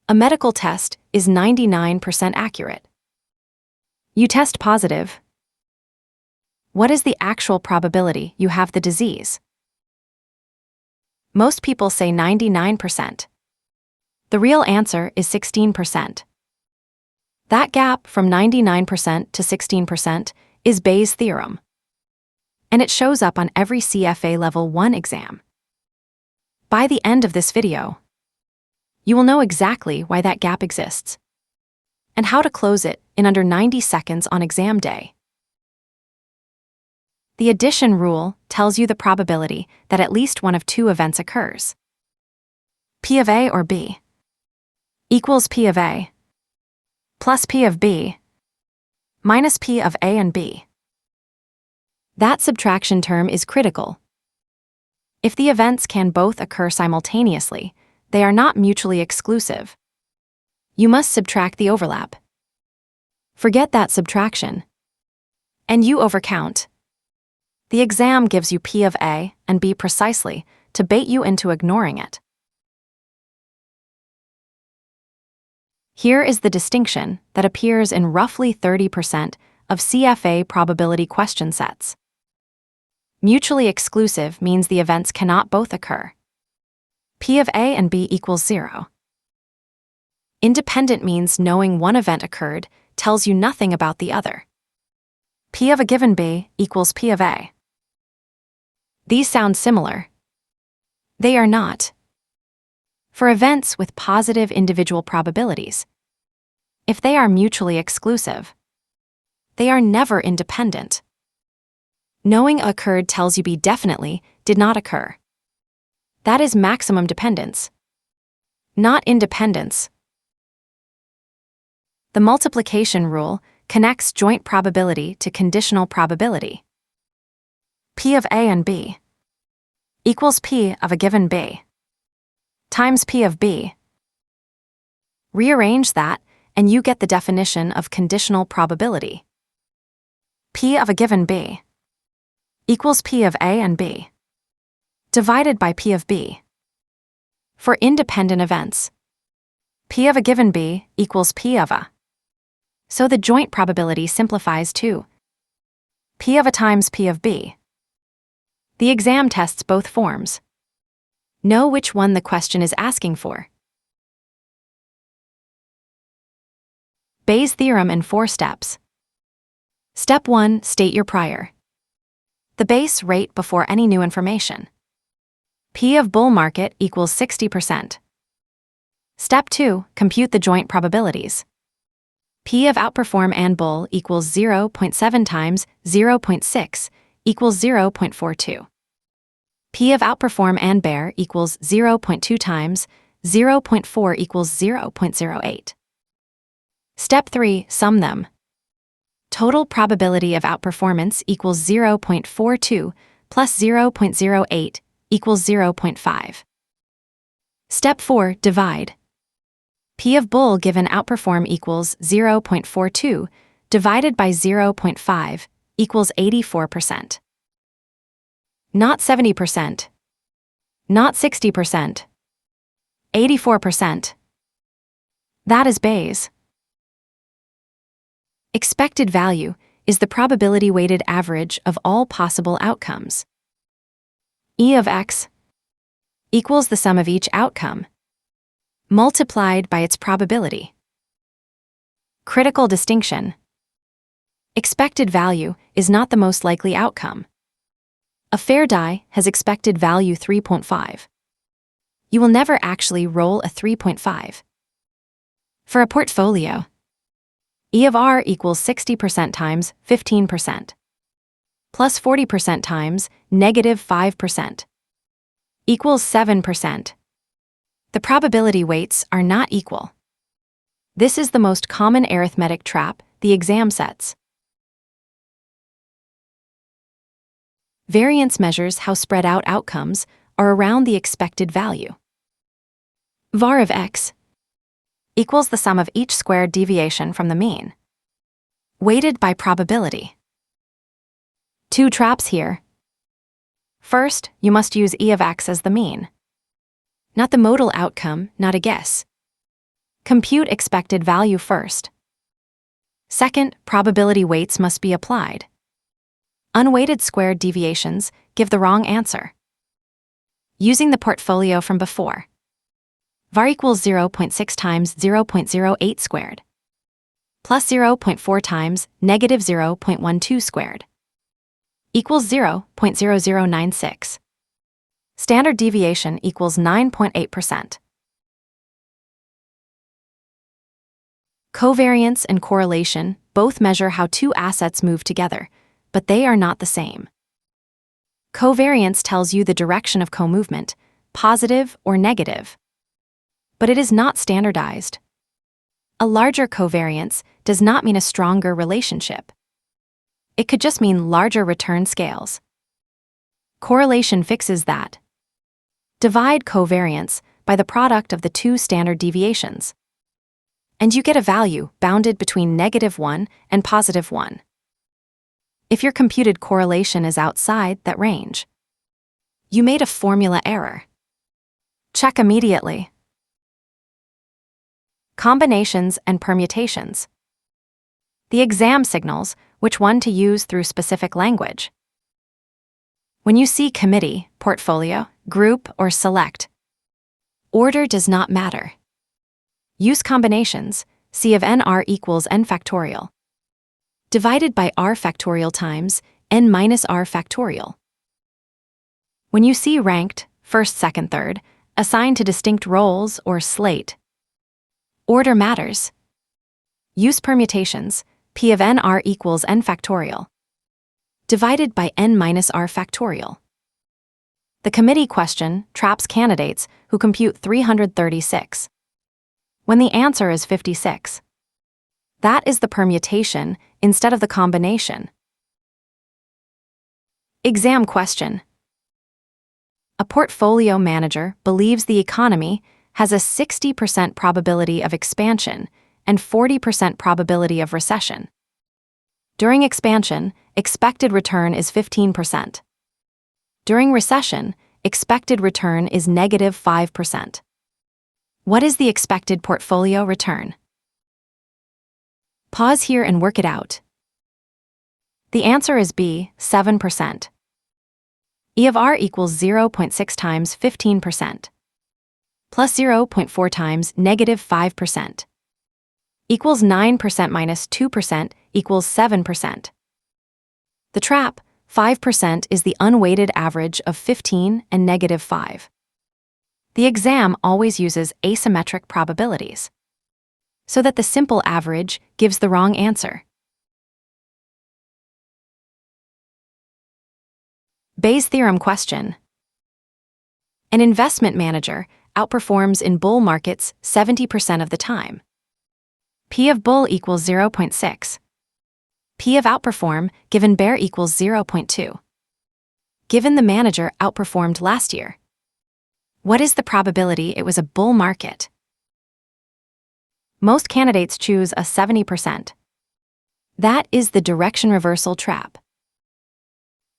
A medical test is 99% accurate. You test positive. What is the actual probability you have the disease? Most people say 99%. The real answer is 16%. That gap from 99% to 16% is Bayes' theorem. And it shows up on every CFA Level I exam. By the end of this video, you will know exactly why that gap exists and how to close it in under 90 seconds on exam day. The addition rule tells you the probability that at least one of two events occurs. P of A or B equals P of A plus P of B minus P of A and B. That subtraction term is critical. If the events can both occur simultaneously, they are not mutually exclusive. You must subtract the overlap. Forget that subtraction, and you overcount. The exam gives you P of A and B precisely to bait you into ignoring it. Here is the distinction that appears in roughly 30% of CFA probability question sets. Mutually exclusive means the events cannot both occur. P of A and B equals 0. Independent means knowing one event occurred tells you nothing about the other. P of a given B equals P of A. These sound similar. They are not. For events with positive individual probabilities, if they are mutually exclusive, they are never independent. Knowing occurred tells you B definitely did not occur. That is maximum dependence, not independence. The multiplication rule connects joint probability to conditional probability. P of A and B equals P of a given B times P of B. Rearrange that, and you get the definition of conditional probability. P of a given B equals P of A and B divided by P of B. For independent events, P of a given B equals P of a. So the joint probability simplifies to P of a times P of B. The exam tests both forms. Know which one the question is asking for. Bayes' theorem in 4 steps. Step 1. State your prior. The base rate before any new information. P of bull market equals 60%. Step 2. Compute the joint probabilities. P of outperform and bull equals 0.7 times 0.6 equals 0.42. P of outperform and bear equals 0.2 times 0.4 equals 0.08. Step 3. Sum them. Total probability of outperformance equals 0.42 plus 0.08 equals 0.5. Step 4. Divide. P of bull given outperform equals 0.42 divided by 0.5 equals 84%. Not 70%. Not 60%. 84%. That is Bayes. Expected value is the probability-weighted average of all possible outcomes. E of x equals the sum of each outcome, multiplied by its probability. Critical distinction. Expected value is not the most likely outcome. A fair die has expected value 3.5. You will never actually roll a 3.5. For a portfolio, E of R equals 60% times 15%, plus 40% times negative 5%, equals 7%. The probability weights are not equal. This is the most common arithmetic trap the exam sets. Variance measures how spread out outcomes are around the expected value. var of x equals the sum of each squared deviation from the mean, weighted by probability. 2 traps here. First, you must use E of x as the mean. Not the modal outcome, not a guess. Compute expected value first. Second, probability weights must be applied. Unweighted squared deviations give the wrong answer. Using the portfolio from before. var equals 0.6 times 0.08 squared. Plus 0.4 times negative 0.12 squared. Equals 0.0096. Standard deviation equals 9.8%. Covariance and correlation both measure how two assets move together, but they are not the same. Covariance tells you the direction of co-movement, positive or negative. But it is not standardized. A larger covariance does not mean a stronger relationship. It could just mean larger return scales. Correlation fixes that. Divide covariance by the product of the two standard deviations. And you get a value bounded between -1 and +1. If your computed correlation is outside that range, you made a formula error. Check immediately. Combinations and permutations. The exam signals which one to use through specific language. When you see committee, portfolio, group, or select, order does not matter. Use combinations, C of nr equals n factorial, divided by r factorial times n minus r factorial. When you see ranked, first, second, third, assigned to distinct roles or slate, order matters. Use permutations, P of nr equals n factorial, divided by n minus r factorial. The committee question traps candidates who compute 336. When the answer is 56. That is the permutation instead of the combination. Exam question. A portfolio manager believes the economy has a 60% probability of expansion and 40% probability of recession. During expansion, expected return is 15%. During recession, expected return is -5%. What is the expected portfolio return? Pause here and work it out. The answer is B, 7%. E of r equals 0.6 times 15%, plus 0.4 times -5%, equals 9% minus 2% equals 7%. The trap, 5%, is the unweighted average of 15 and -5. The exam always uses asymmetric probabilities, so that the simple average gives the wrong answer. Bayes' theorem question. An investment manager outperforms in bull markets 70% of the time. P of bull equals 0.6. P of outperform given bear equals 0.2. Given the manager outperformed last year, what is the probability it was a bull market? Most candidates choose a 70%. That is the direction reversal trap.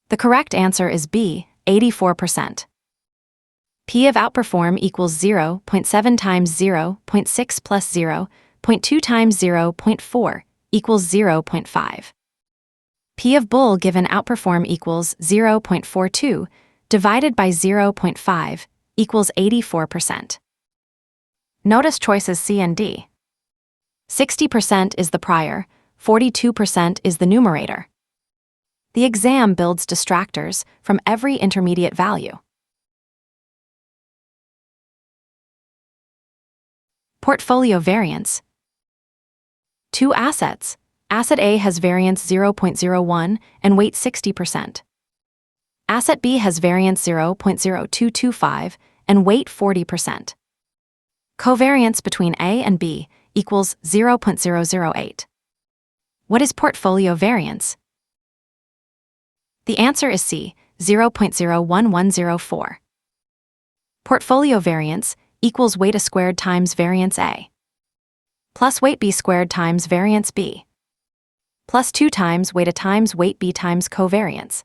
The correct answer is B, 84%. P of outperform equals 0.7 times 0.6 plus 0.2 times 0.4 equals 0.5. P of bull given outperform equals 0.42 divided by 0.5 equals 84%. Notice choices C and D. 60% is the prior, 42% is the numerator. The exam builds distractors from every intermediate value. Portfolio variance. Two assets. Asset A has variance 0.01 and weight 60%. Asset B has variance 0.0225 and weight 40%. Covariance between A and B equals 0.008. What is portfolio variance? The answer is C, 0.01104. Portfolio variance equals weight A squared times variance A, plus weight B squared times variance B, plus 2 times weight A times weight B times covariance.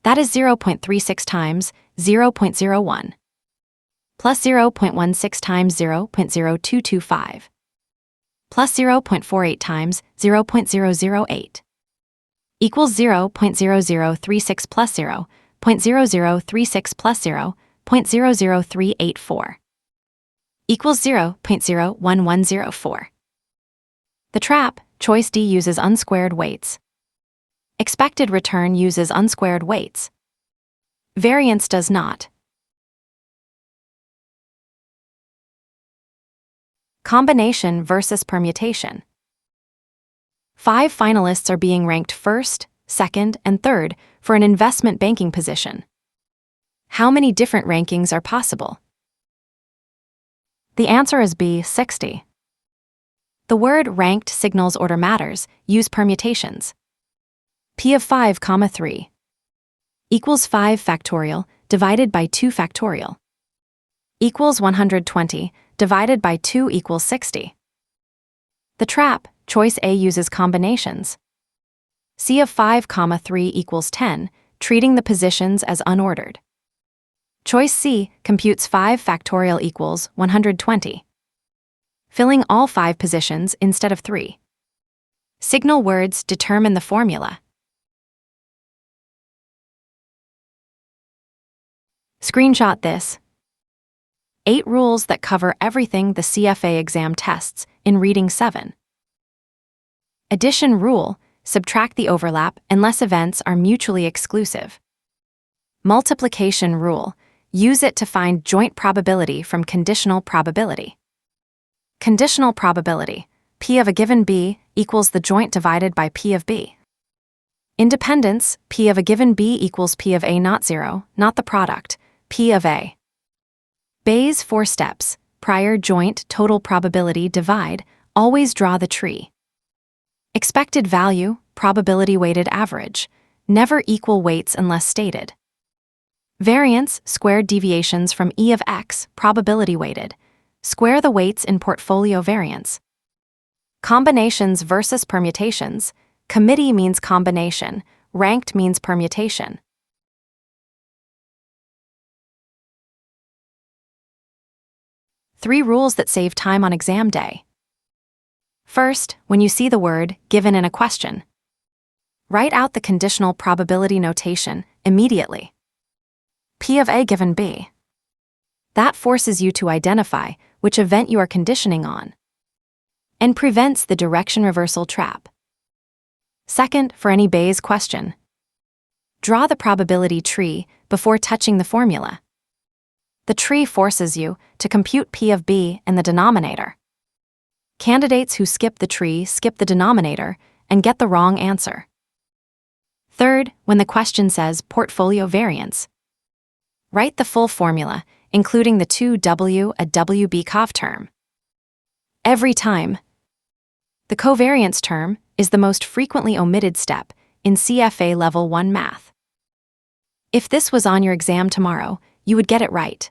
That is 0.36 times 0.01, plus 0.16 times 0.0225, plus 0.48 times 0.008, equals 0.0036 plus 0.0036 plus 0.00384, equals 0.01104. The trap, choice D, uses unsquared weights. Expected return uses unsquared weights. Variance does not. Combination versus permutation. 5 finalists are being ranked first, second, and third for an investment banking position. How many different rankings are possible? The answer is B, 60. The word ranked signals order matters. Use permutations. P of 5, 3 equals 5 factorial divided by 2 factorial equals 120 divided by 2 equals 60. The trap, choice A, uses combinations. C of 5, 3 equals 10, treating the positions as unordered. Choice C computes 5 factorial equals 120, filling all 5 positions instead of 3. Signal words determine the formula. Screenshot this. 8 rules that cover everything the CFA exam tests in Reading 7. Addition rule, subtract the overlap unless events are mutually exclusive. Multiplication rule, use it to find joint probability from conditional probability. Conditional probability, P of a given B equals the joint divided by P of B. Independence, P of a given B equals P of A not 0, not the product, P of A. Bayes' 4 steps, prior joint total probability divide, always draw the tree. Expected value, probability weighted average, never equal weights unless stated. Variance, squared deviations from E of X, probability weighted, square the weights in portfolio variance. Combinations versus permutations, committee means combination, ranked means permutation. Three rules that save time on exam day. First, when you see the word given in a question, write out the conditional probability notation immediately. P of A given B. That forces you to identify which event you are conditioning on and prevents the direction reversal trap. Second, for any Bayes question, draw the probability tree before touching the formula. The tree forces you to compute P of B in the denominator. Candidates who skip the tree skip the denominator and get the wrong answer. Third, when the question says portfolio variance, write the full formula, including the 2W a WB COV term. Every time. The covariance term is the most frequently omitted step in CFA Level I math. If this was on your exam tomorrow, you would get it right.